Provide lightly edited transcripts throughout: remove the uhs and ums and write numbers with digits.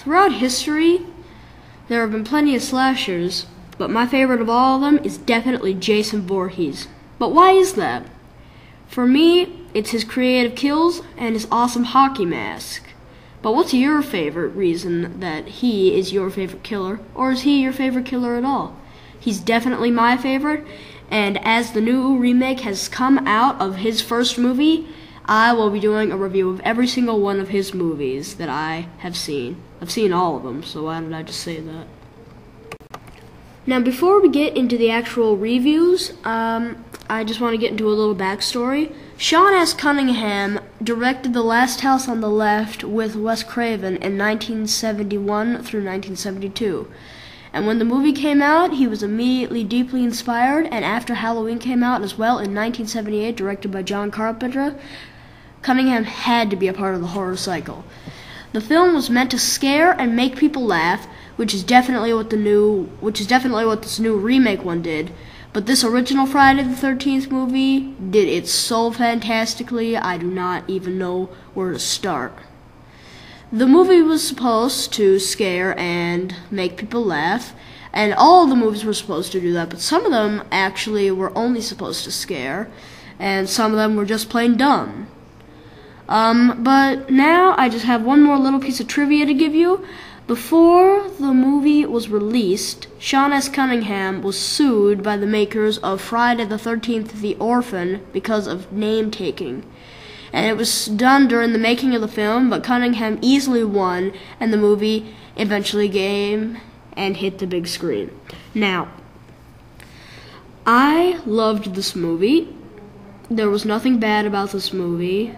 Throughout history, there have been plenty of slashers, but my favorite of all of them is definitely Jason Voorhees. But why is that? For me, it's his creative kills and his awesome hockey mask. But what's your favorite reason that he is your favorite killer, or is he your favorite killer at all? He's definitely my favorite, and as the new remake has come out of his first movie, I will be doing a review of every single one of his movies that I have seen. I've seen all of them, so why did I just say that? Now, before we get into the actual reviews, I just want to get into a little backstory. Sean S. Cunningham directed The Last House on the Left with Wes Craven in 1971 through 1972. And when the movie came out, he was immediately deeply inspired, and after Halloween came out as well in 1978, directed by John Carpenter, Cunningham had to be a part of the horror cycle. The film was meant to scare and make people laugh, which is definitely what this new remake one did. But this original Friday the 13th movie did it so fantastically, I do not even know where to start. The movie was supposed to scare and make people laugh, and all of the movies were supposed to do that, but some of them actually were only supposed to scare, and some of them were just plain dumb. But now I just have one more little piece of trivia to give you. Before the movie was released, Sean S. Cunningham was sued by the makers of Friday the 13th The Orphan because of name-taking. And it was done during the making of the film, but Cunningham easily won, and the movie eventually came and hit the big screen. Now, I loved this movie. There was nothing bad about this movie.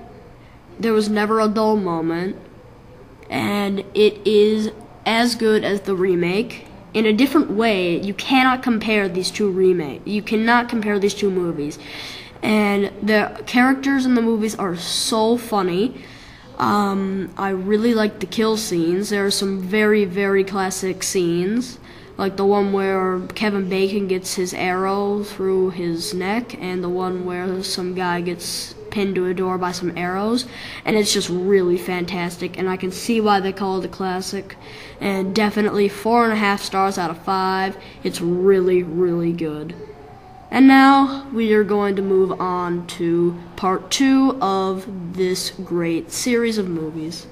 There was never a dull moment. And it is as good as the remake. In a different way, you cannot compare these two movies. And the characters in the movies are so funny. I really like the kill scenes. There are some very, very classic scenes, like the one where Kevin Bacon gets his arrow through his neck, and the one where some guy gets pinned to a door by some arrows, and it's just really fantastic, and I can see why they call it a classic, and definitely 4.5 stars out of 5. It's really, really good. And now we are going to move on to part 2 of this great series of movies.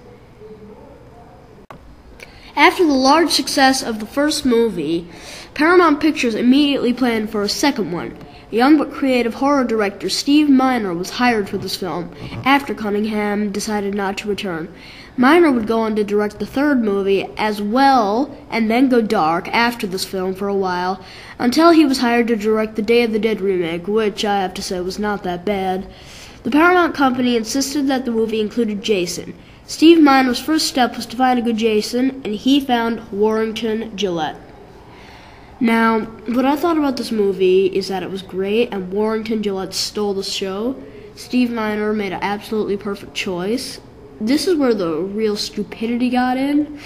After the large success of the first movie, Paramount Pictures immediately planned for a second one. Young but creative horror director Steve Miner was hired for this film after Cunningham decided not to return. Miner would go on to direct the third movie as well, and then go dark after this film for a while, until he was hired to direct the Day of the Dead remake, which I have to say was not that bad. The Paramount Company insisted that the movie included Jason. Steve Miner's first step was to find a good Jason, and he found Warrington Gillette. Now, what I thought about this movie is that it was great, and Warrington Gillette stole the show. Steve Miner made an absolutely perfect choice. This is where the real stupidity got in.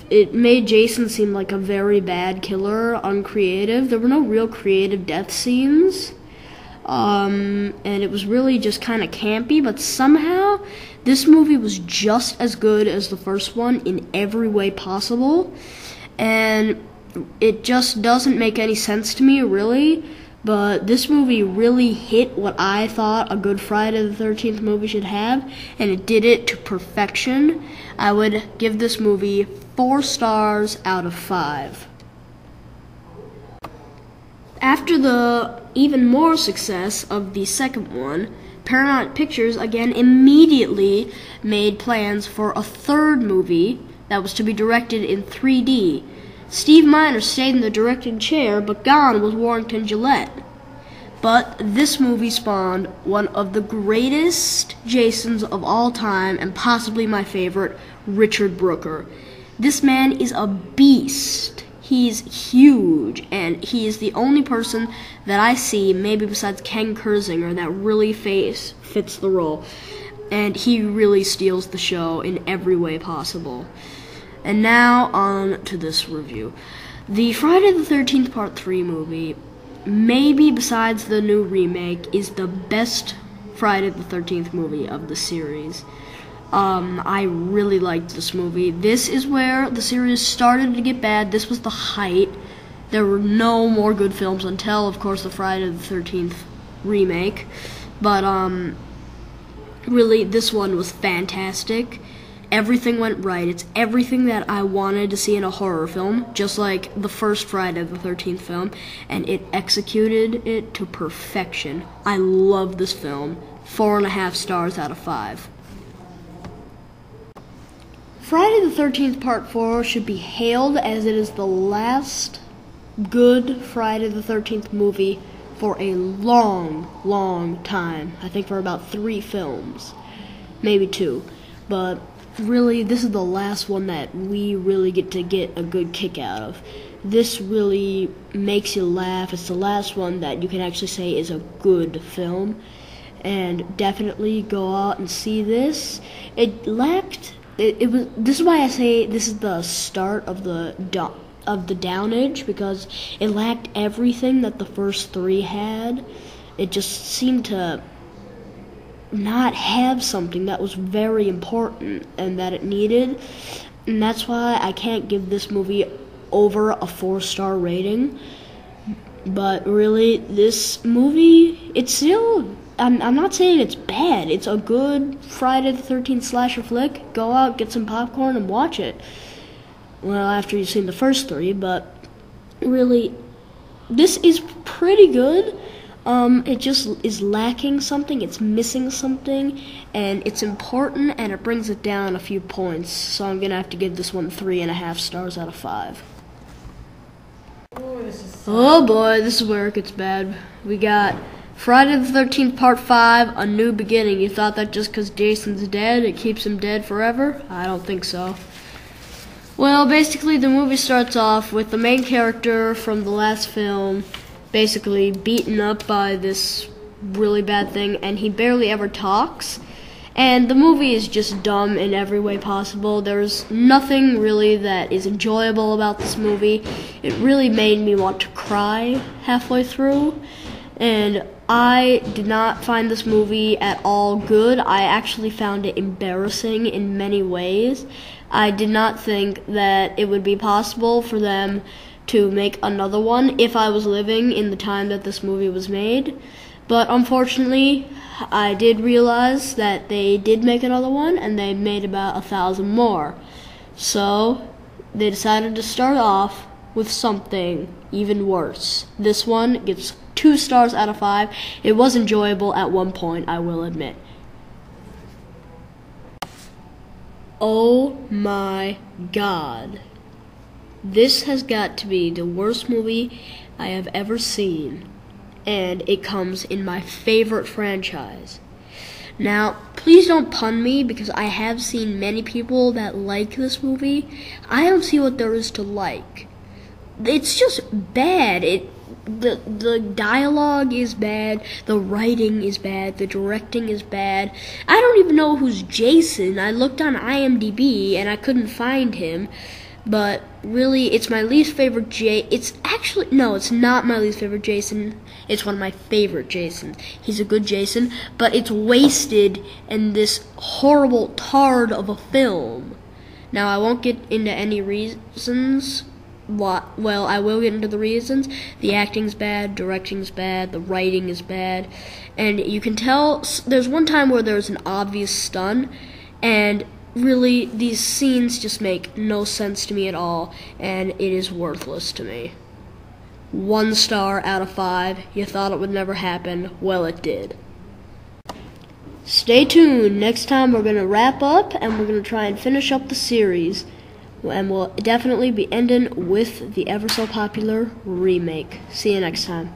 It made Jason seem like a very bad killer, uncreative. There were no real creative death scenes. And it was really just kind of campy, but somehow this movie was just as good as the first one in every way possible. And it just doesn't make any sense to me, really, but this movie really hit what I thought a good Friday the 13th movie should have, and it did it to perfection. I would give this movie 4 stars out of 5. After the even more success of the second one, Paramount Pictures again immediately made plans for a third movie that was to be directed in 3D. Steve Miner stayed in the directing chair, but gone was Warrington Gillette. But this movie spawned one of the greatest Jasons of all time, and possibly my favorite, Richard Brooker. This man is a beast. He's huge, and he is the only person that I see, maybe besides Ken Kersinger, that really fits the role. And he really steals the show in every way possible. And now on to this review. The Friday the 13th Part 3 movie, maybe besides the new remake, is the best Friday the 13th movie of the series. I really liked this movie. This is where the series started to get bad. This was the height. There were no more good films until, of course, the Friday the 13th remake. But, really, this one was fantastic. Everything went right. It's everything that I wanted to see in a horror film, just like the first Friday the 13th film, and it executed it to perfection. I love this film. 4.5 stars out of 5. Friday the 13th Part 4 should be hailed as it is the last good Friday the 13th movie for a long time. I think for about 3 films, maybe 2. But really, this is the last one that we really get a good kick out of. This really makes you laugh. It's the last one that you can actually say is a good film. And definitely go out and see this. This is why I say this is the start of the downage, because it lacked everything that the first 3 had. It just seemed to not have something that was very important and that it needed. And that's why I can't give this movie over a 4-star rating. But really, this movie, it's still, I'm not saying it's bad. It's a good Friday the 13th slasher flick. Go out, get some popcorn, and watch it. Well, after you've seen the first 3, but really, this is pretty good. It just is lacking something. It's missing something, and it's important, and it brings it down a few points. So I'm gonna have to give this one 3.5 stars out of 5. Oh boy, this is where it gets bad. We got Friday the 13th Part 5, A New Beginning. You thought that just because Jason's dead, it keeps him dead forever? I don't think so. Well, basically the movie starts off with the main character from the last film basically beaten up by this really bad thing, and he barely ever talks. And the movie is just dumb in every way possible. There's nothing really that is enjoyable about this movie. It really made me want to cry halfway through. And I did not find this movie at all good. I actually found it embarrassing in many ways. I did not think that it would be possible for them to make another one if I was living in the time that this movie was made. But unfortunately, I did realize that they did make another one, and they made about 1,000 more. So they decided to start off with something even worse. This one gets 2 stars out of 5. It was enjoyable at one point, I will admit. Oh my God. This has got to be the worst movie I have ever seen, and it comes in my favorite franchise. Now, please don't pun me, because I have seen many people that like this movie. I don't see what there is to like. It's just bad. The dialogue is bad, the writing is bad, the directing is bad. I don't even know who's Jason. I looked on IMDb and I couldn't find him. But really, it's my least favorite it's not my least favorite Jason. It's one of my favorite Jasons. He's a good Jason, but it's wasted in this horrible tard of a film. Now, I won't get into any reasons. Well, I will get into the reasons. The acting's bad, directing's bad, the writing is bad, and you can tell there's one time where there's an obvious stun, and really, these scenes just make no sense to me at all, and it is worthless to me. 1 star out of 5. You thought it would never happen. Well, it did. Stay tuned. Next time we're going to wrap up, and we're going to try and finish up the series. And we'll definitely be ending with the ever so popular remake. See you next time.